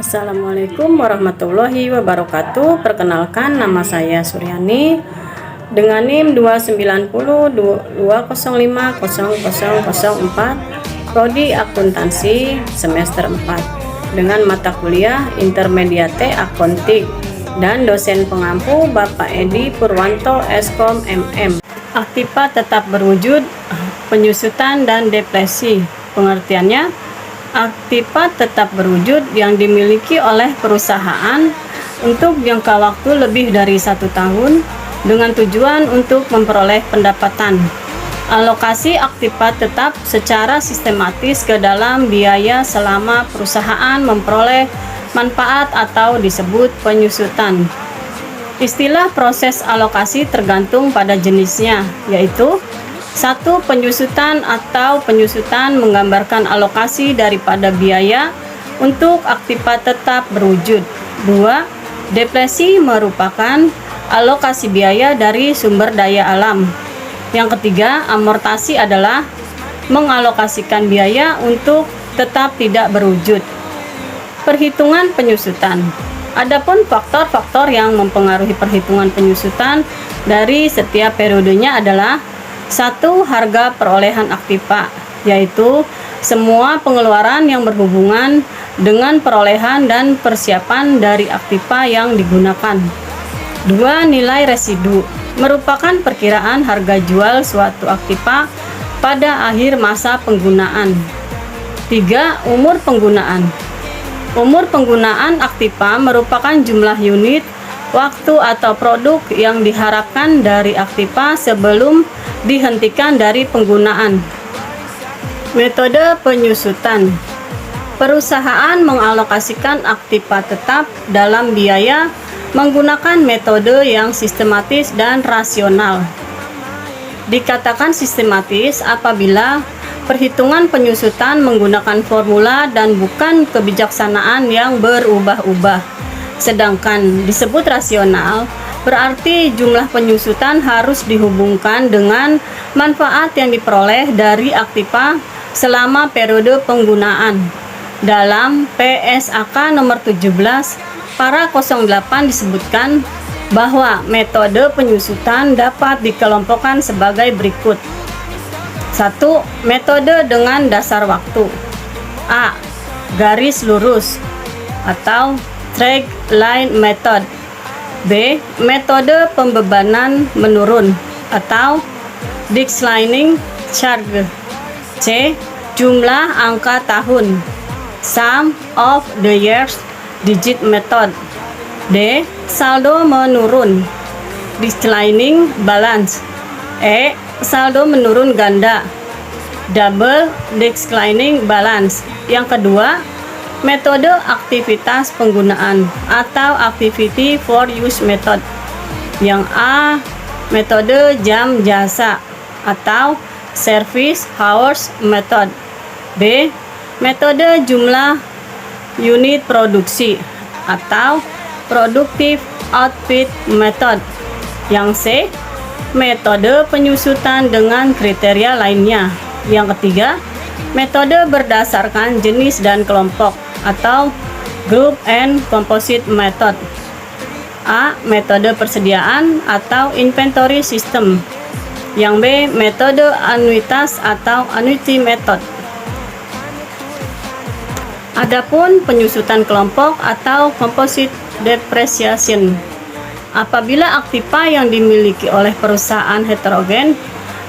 Assalamualaikum warahmatullahi wabarakatuh. Perkenalkan, nama saya Suryani dengan NIM 29020500004, prodi akuntansi semester 4 dengan mata kuliah Intermediate Accounting dan dosen pengampu Bapak Edi Purwanto Eskom MM. Aktiva tetap berwujud, penyusutan dan depresi. Pengertiannya, aktiva tetap berwujud yang dimiliki oleh perusahaan untuk jangka waktu lebih dari 1 tahun dengan tujuan untuk memperoleh pendapatan. Alokasi aktiva tetap secara sistematis ke dalam biaya selama perusahaan memperoleh manfaat atau disebut penyusutan. Istilah proses alokasi tergantung pada jenisnya, yaitu 1. Penyusutan atau penyusutan menggambarkan alokasi daripada biaya untuk aktiva tetap berwujud. 2. Depresi merupakan alokasi biaya dari sumber daya alam. Yang ketiga, amortasi adalah mengalokasikan biaya untuk tetap tidak berwujud. Perhitungan penyusutan. Adapun faktor-faktor yang mempengaruhi perhitungan penyusutan dari setiap periodenya adalah 1. Harga perolehan aktiva, yaitu semua pengeluaran yang berhubungan dengan perolehan dan persiapan dari aktiva yang digunakan. 2. Nilai residu merupakan perkiraan harga jual suatu aktiva pada akhir masa penggunaan. 3. Umur penggunaan. Umur penggunaan aktiva merupakan jumlah unit, waktu atau produk yang diharapkan dari aktiva sebelum dihentikan dari penggunaan. Metode penyusutan. Perusahaan mengalokasikan aktiva tetap dalam biaya menggunakan metode yang sistematis dan rasional. Dikatakan sistematis apabila perhitungan penyusutan menggunakan formula dan bukan kebijaksanaan yang berubah-ubah. Sedangkan disebut rasional berarti jumlah penyusutan harus dihubungkan dengan manfaat yang diperoleh dari aktiva selama periode penggunaan. Dalam PSAK nomor 17 para 08 disebutkan bahwa metode penyusutan dapat dikelompokkan sebagai berikut. 1. Metode dengan dasar waktu. A. Garis lurus atau straight line method. B. Metode pembebanan menurun atau declining charge. C. Jumlah angka tahun, sum of the years digit method. D. Saldo menurun, declining balance. E. Saldo menurun ganda, double declining balance. Yang kedua, metode aktivitas penggunaan atau activity for use method. Yang A. Metode jam jasa atau service hours method. B. Metode jumlah unit produksi atau productive output method. Yang C. Metode penyusutan dengan kriteria lainnya. Yang ketiga, metode berdasarkan jenis dan kelompok atau group and composite method. A. Metode persediaan atau inventory system. Yang B. Metode anuitas atau annuity method. Adapun penyusutan kelompok atau composite depreciation, apabila aktiva yang dimiliki oleh perusahaan heterogen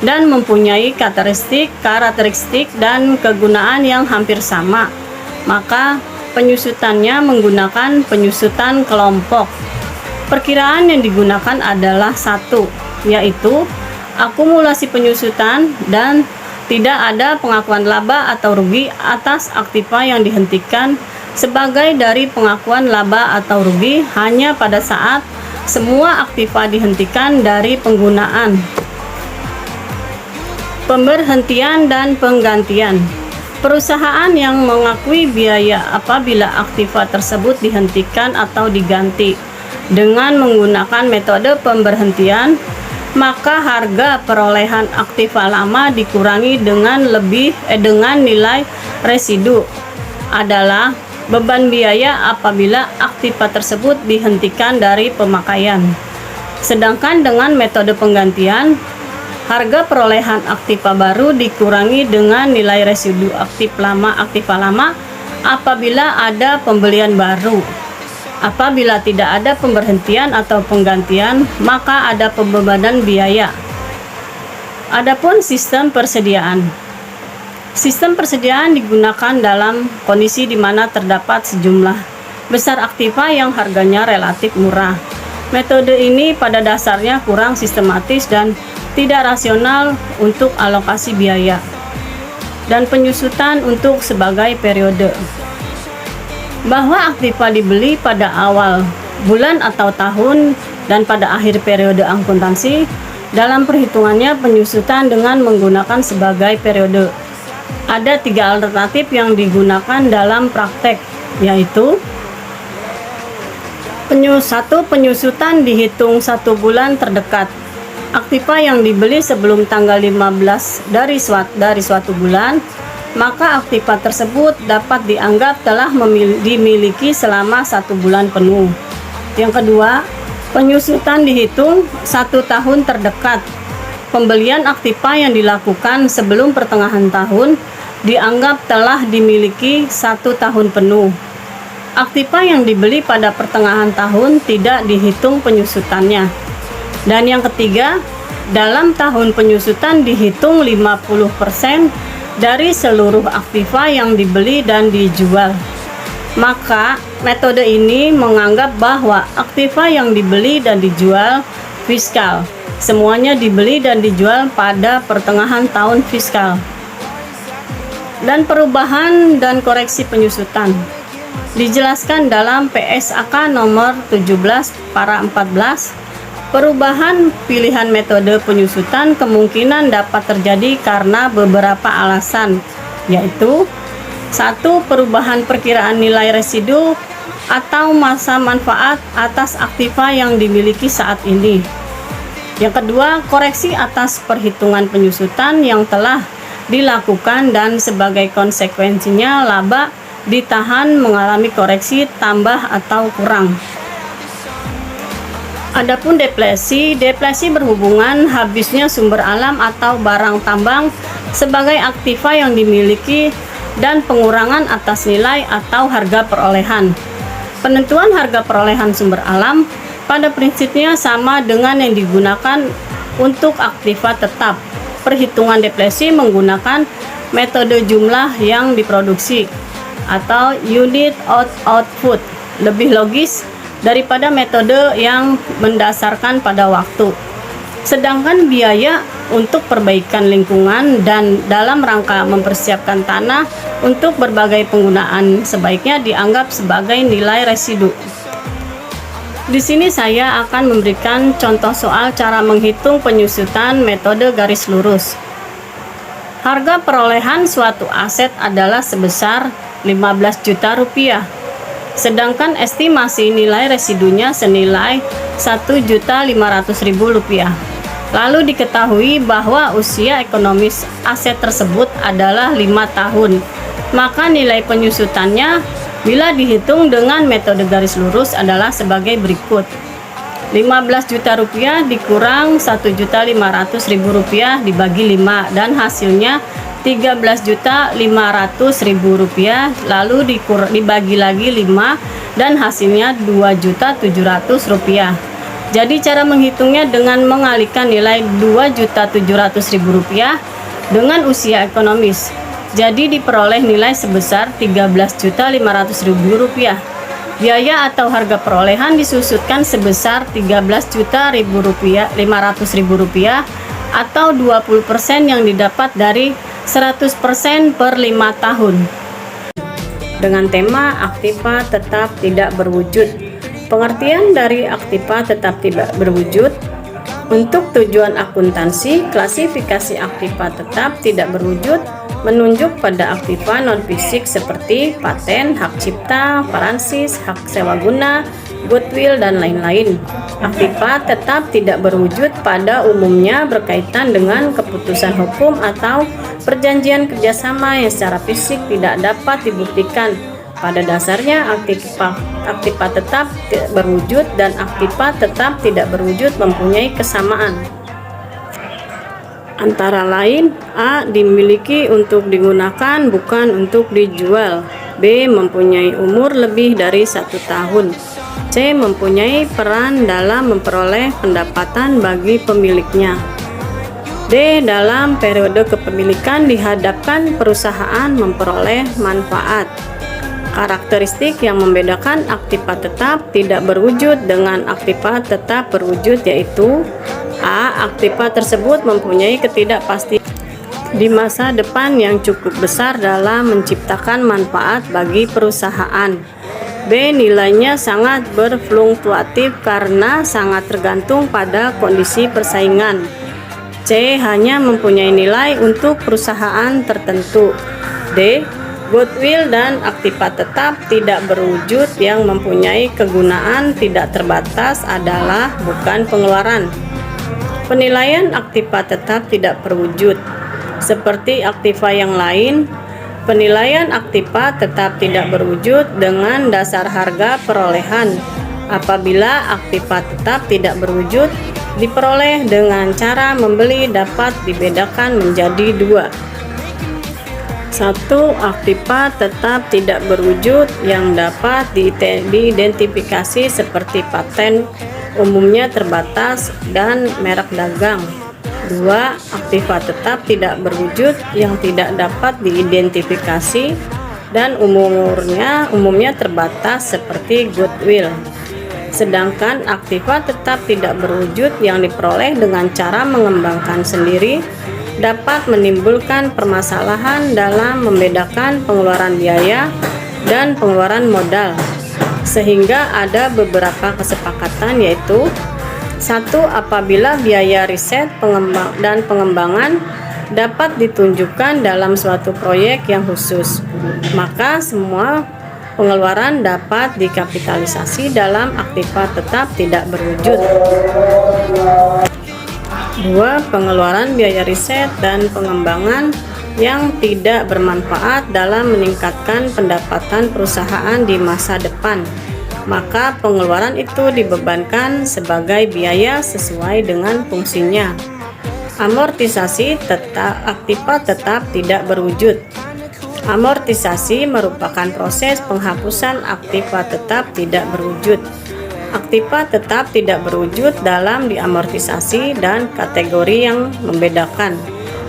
dan mempunyai karakteristik dan kegunaan yang hampir sama, maka penyusutannya menggunakan penyusutan kelompok. Perkiraan yang digunakan adalah 1, yaitu akumulasi penyusutan dan tidak ada pengakuan laba atau rugi atas aktiva yang dihentikan sebagai dari pengakuan laba atau rugi hanya pada saat semua aktiva dihentikan dari penggunaan. Pemberhentian dan penggantian. Perusahaan yang mengakui biaya apabila aktiva tersebut dihentikan atau diganti dengan menggunakan metode pemberhentian, maka harga perolehan aktiva lama dikurangi dengan nilai residu adalah beban biaya apabila aktiva tersebut dihentikan dari pemakaian. Sedangkan dengan metode penggantian, harga perolehan aktiva baru dikurangi dengan nilai residu aktiva lama apabila ada pembelian baru. Apabila tidak ada pemberhentian atau penggantian, maka ada pembebanan biaya. Adapun sistem persediaan. Sistem persediaan digunakan dalam kondisi di mana terdapat sejumlah besar aktiva yang harganya relatif murah. Metode ini pada dasarnya kurang sistematis dan tidak rasional untuk alokasi biaya dan penyusutan untuk sebagai periode. Bahwa aktiva dibeli pada awal bulan atau tahun dan pada akhir periode akuntansi, dalam perhitungannya penyusutan dengan menggunakan sebagai periode. Ada 3 alternatif yang digunakan dalam praktek, yaitu 1. Penyusutan dihitung 1 bulan terdekat. Aktiva yang dibeli sebelum tanggal 15 dari suatu bulan, maka aktiva tersebut dapat dianggap telah dimiliki selama 1 bulan penuh. Yang kedua, penyusutan dihitung 1 tahun terdekat. Pembelian aktiva yang dilakukan sebelum pertengahan tahun dianggap telah dimiliki 1 tahun penuh. Aktiva yang dibeli pada pertengahan tahun tidak dihitung penyusutannya. Dan yang ketiga, dalam tahun penyusutan dihitung 50% dari seluruh aktiva yang dibeli dan dijual. Maka metode ini menganggap bahwa aktiva yang dibeli dan dijual fiskal. Semuanya dibeli dan dijual pada pertengahan tahun fiskal. Dan perubahan dan koreksi penyusutan dijelaskan dalam PSAK nomor 17 para 14. Perubahan pilihan metode penyusutan kemungkinan dapat terjadi karena beberapa alasan, yaitu 1. Perubahan perkiraan nilai residu atau masa manfaat atas aktiva yang dimiliki saat ini. Yang kedua, koreksi atas perhitungan penyusutan yang telah dilakukan dan sebagai konsekuensinya laba ditahan mengalami koreksi tambah atau kurang. Adapun depresi berhubungan habisnya sumber alam atau barang tambang sebagai aktiva yang dimiliki dan pengurangan atas nilai atau harga perolehan. Penentuan harga perolehan sumber alam pada prinsipnya sama dengan yang digunakan untuk aktiva tetap. Perhitungan depresi menggunakan metode jumlah yang diproduksi atau unit output, lebih logis daripada metode yang mendasarkan pada waktu. Sedangkan biaya untuk perbaikan lingkungan dan dalam rangka mempersiapkan tanah untuk berbagai penggunaan sebaiknya dianggap sebagai nilai residu. Di sini saya akan memberikan contoh soal cara menghitung penyusutan metode garis lurus. Harga perolehan suatu aset adalah sebesar 15 juta rupiah. Sedangkan estimasi nilai residunya senilai 1.500.000 rupiah. Lalu diketahui bahwa usia ekonomis aset tersebut adalah 5 tahun. Maka nilai penyusutannya bila dihitung dengan metode garis lurus adalah sebagai berikut. 15 juta rupiah dikurang 1.500.000 rupiah dibagi 5 dan hasilnya 13.500.000 rupiah, lalu dibagi lagi 5 dan hasilnya 2.700.000 rupiah. Jadi cara menghitungnya dengan mengalihkan nilai 2.700.000 rupiah dengan usia ekonomis. Jadi diperoleh nilai sebesar 13.500.000 rupiah. Biaya atau harga perolehan disusutkan sebesar 13.500.000 rupiah atau 20% yang didapat dari 100% per 5 tahun. Dengan tema aktiva tetap tidak berwujud. Pengertian dari aktiva tetap tidak berwujud. Untuk tujuan akuntansi, klasifikasi aktiva tetap tidak berwujud menunjuk pada aktiva non-fisik seperti paten, hak cipta, franchise, hak sewa guna, goodwill, dan lain-lain. Aktiva tetap tidak berwujud pada umumnya berkaitan dengan keputusan hukum atau perjanjian kerjasama yang secara fisik tidak dapat dibuktikan Pada dasarnya aktiva tetap berwujud dan aktiva tetap tidak berwujud mempunyai kesamaan. Antara lain, A dimiliki untuk digunakan bukan untuk dijual, B mempunyai umur lebih dari 1 tahun, C mempunyai peran dalam memperoleh pendapatan bagi pemiliknya, D dalam periode kepemilikan dihadapkan perusahaan memperoleh manfaat. Karakteristik yang membedakan aktiva tetap tidak berwujud dengan aktiva tetap berwujud yaitu A. Aktiva tersebut mempunyai ketidakpastian di masa depan yang cukup besar dalam menciptakan manfaat bagi perusahaan. B. Nilainya sangat berfluktuatif karena sangat tergantung pada kondisi persaingan. C. Hanya mempunyai nilai untuk perusahaan tertentu. D. Goodwill dan aktiva tetap tidak berwujud yang mempunyai kegunaan tidak terbatas adalah bukan pengeluaran. Penilaian aktiva tetap tidak berwujud. Seperti aktiva yang lain, penilaian aktiva tetap tidak berwujud dengan dasar harga perolehan. Apabila aktiva tetap tidak berwujud, diperoleh dengan cara membeli dapat dibedakan menjadi 2. 1. Aktiva tetap tidak berwujud yang dapat diidentifikasi seperti paten, umumnya terbatas, dan merek dagang. 2. Aktiva tetap tidak berwujud yang tidak dapat diidentifikasi dan umumnya terbatas seperti goodwill. Sedangkan aktiva tetap tidak berwujud yang diperoleh dengan cara mengembangkan sendiri dapat menimbulkan permasalahan dalam membedakan pengeluaran biaya dan pengeluaran modal, sehingga ada beberapa kesepakatan yaitu 1. Apabila biaya riset dan pengembangan dapat ditunjukkan dalam suatu proyek yang khusus, maka semua pengeluaran dapat dikapitalisasi dalam aktiva tetap tidak berwujud. 2. Pengeluaran biaya riset dan pengembangan yang tidak bermanfaat dalam meningkatkan pendapatan perusahaan di masa depan, maka pengeluaran itu dibebankan sebagai biaya sesuai dengan fungsinya. Amortisasi aktiva tetap tidak berwujud. Amortisasi merupakan proses penghapusan aktiva tetap tidak berwujud. Aktiva tetap tidak berwujud dalam diamortisasi dan kategori yang membedakan,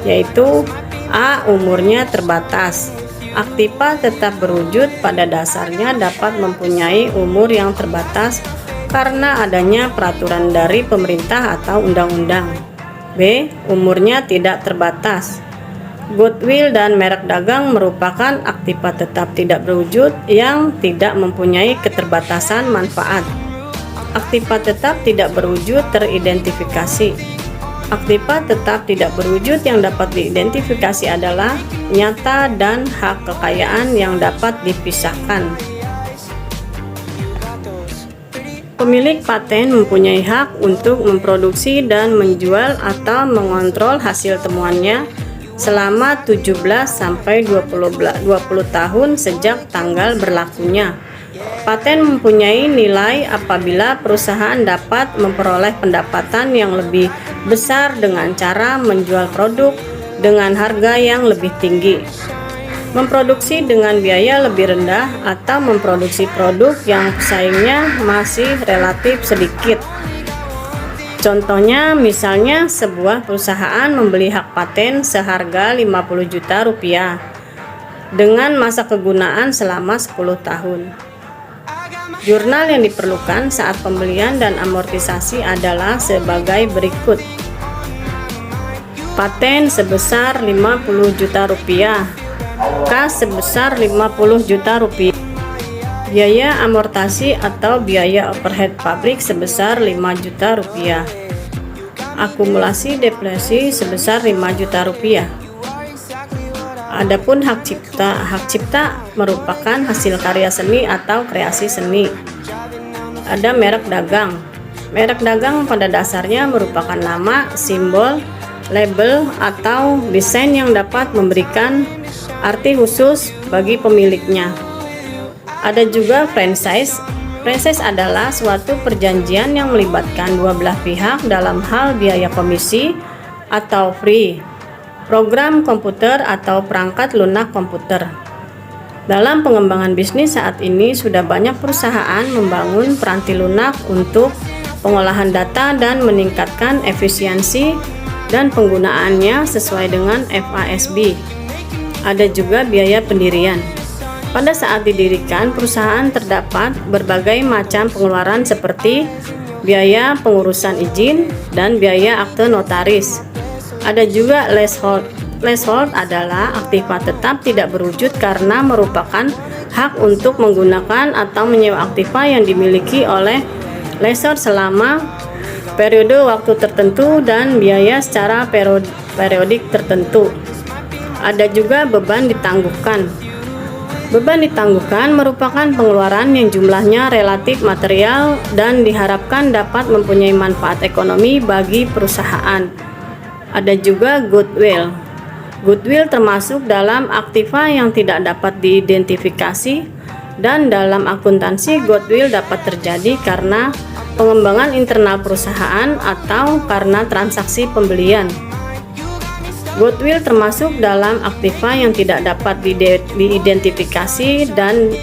yaitu A. Umurnya terbatas. Aktiva tetap berwujud pada dasarnya dapat mempunyai umur yang terbatas karena adanya peraturan dari pemerintah atau undang-undang. B. Umurnya tidak terbatas. Goodwill dan merek dagang merupakan aktiva tetap tidak berwujud yang tidak mempunyai keterbatasan manfaat. Aktiva tetap tidak berwujud teridentifikasi. Aktiva tetap tidak berwujud yang dapat diidentifikasi adalah nyata dan hak kekayaan yang dapat dipisahkan. Pemilik paten mempunyai hak untuk memproduksi dan menjual atau mengontrol hasil temuannya selama 17 sampai 20 tahun sejak tanggal berlakunya. Paten mempunyai nilai apabila perusahaan dapat memperoleh pendapatan yang lebih besar dengan cara menjual produk dengan harga yang lebih tinggi, memproduksi dengan biaya lebih rendah, atau memproduksi produk yang pesaingnya masih relatif sedikit. Contohnya, misalnya sebuah perusahaan membeli hak paten seharga 50 juta rupiah dengan masa kegunaan selama 10 tahun. Jurnal yang diperlukan saat pembelian dan amortisasi adalah sebagai berikut. Paten sebesar 50 juta rupiah, kas sebesar 50 juta rupiah, biaya amortasi atau biaya overhead pabrik sebesar 5 juta rupiah, akumulasi depresi sebesar 5 juta rupiah. Adapun hak cipta merupakan hasil karya seni atau kreasi seni. Ada merek dagang. Merek dagang pada dasarnya merupakan nama, simbol, label, atau desain yang dapat memberikan arti khusus bagi pemiliknya. Ada juga franchise. Franchise adalah suatu perjanjian yang melibatkan dua belah pihak dalam hal biaya komisi atau fee, program komputer atau perangkat lunak komputer. Dalam pengembangan bisnis saat ini sudah banyak perusahaan membangun peranti lunak untuk pengolahan data dan meningkatkan efisiensi dan penggunaannya sesuai dengan FASB. Ada juga biaya pendirian. Pada saat didirikan perusahaan terdapat berbagai macam pengeluaran seperti biaya pengurusan izin dan biaya akte notaris. Ada juga leasehold. Leasehold adalah aktiva tetap tidak berwujud karena merupakan hak untuk menggunakan atau menyewa aktiva yang dimiliki oleh lessor selama periode waktu tertentu dan biaya secara periodik tertentu. Ada juga beban ditangguhkan. Beban ditangguhkan merupakan pengeluaran yang jumlahnya relatif material dan diharapkan dapat mempunyai manfaat ekonomi bagi perusahaan. Ada juga goodwill. Goodwill termasuk dalam aktiva yang tidak dapat diidentifikasi, dan dalam akuntansi goodwill dapat terjadi karena pengembangan internal perusahaan atau karena transaksi pembelian. Goodwill termasuk dalam aktiva yang tidak dapat diidentifikasi dan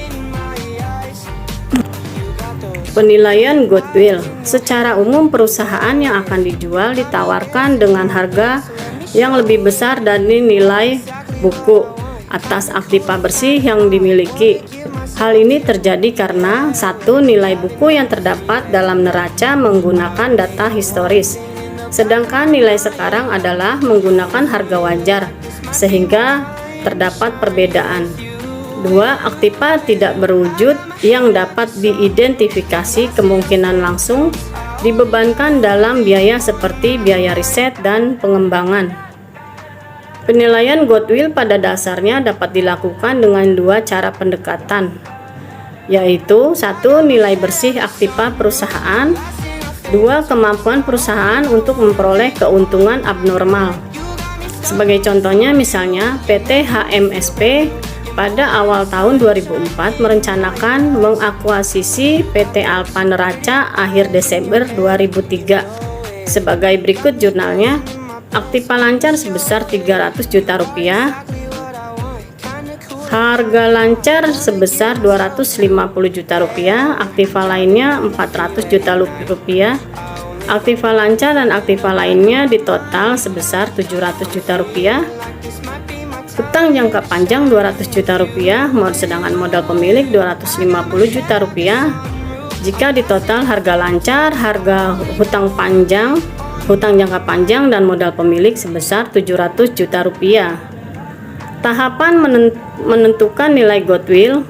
penilaian goodwill. Secara umum perusahaan yang akan dijual ditawarkan dengan harga yang lebih besar dari nilai buku atas aktiva bersih yang dimiliki. Hal ini terjadi karena satu, nilai buku yang terdapat dalam neraca menggunakan data historis, sedangkan nilai sekarang adalah menggunakan harga wajar, sehingga terdapat perbedaan. 2. Aktiva tidak berwujud yang dapat diidentifikasi kemungkinan langsung dibebankan dalam biaya seperti biaya riset dan pengembangan. Penilaian goodwill pada dasarnya dapat dilakukan dengan dua cara pendekatan, yaitu 1. Nilai bersih aktiva perusahaan, 2. Kemampuan perusahaan untuk memperoleh keuntungan abnormal. Sebagai contohnya misalnya PT HMSP pada awal tahun 2004 merencanakan mengakuisisi PT Alfa Neraca akhir Desember 2003. Sebagai berikut jurnalnya. Aktiva lancar sebesar 300 juta rupiah, harga lancar sebesar 250 juta rupiah, aktiva lainnya 400 juta rupiah, aktiva lancar dan aktiva lainnya di total sebesar 700 juta rupiah, utang jangka panjang 200 juta rupiah, sedangkan modal pemilik 250 juta rupiah. Jika di total harga lancar, harga hutang jangka panjang dan modal pemilik sebesar 700 juta rupiah. Tahapan menentukan nilai goodwill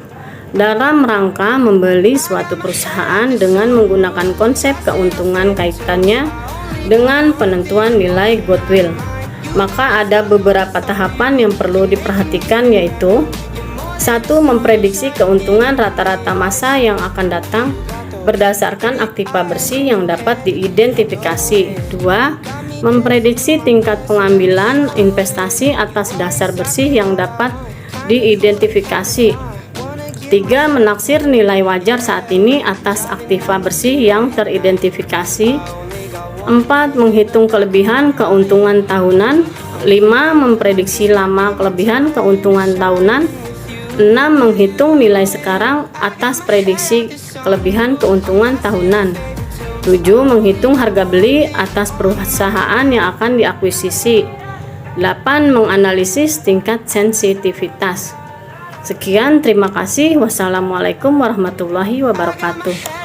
dalam rangka membeli suatu perusahaan dengan menggunakan konsep keuntungan kaitannya dengan penentuan nilai goodwill. Maka ada beberapa tahapan yang perlu diperhatikan, yaitu 1. Memprediksi keuntungan rata-rata masa yang akan datang berdasarkan aktiva bersih yang dapat diidentifikasi. 2. Memprediksi tingkat pengambilan investasi atas dasar bersih yang dapat diidentifikasi. 3. Menaksir nilai wajar saat ini atas aktiva bersih yang teridentifikasi. 4. Menghitung kelebihan keuntungan tahunan. 5. Memprediksi lama kelebihan keuntungan tahunan. 6. Menghitung nilai sekarang atas prediksi kelebihan keuntungan tahunan. 7. Menghitung harga beli atas perusahaan yang akan diakuisisi. 8. Menganalisis tingkat sensitivitas. Sekian, terima kasih. Wassalamualaikum warahmatullahi wabarakatuh.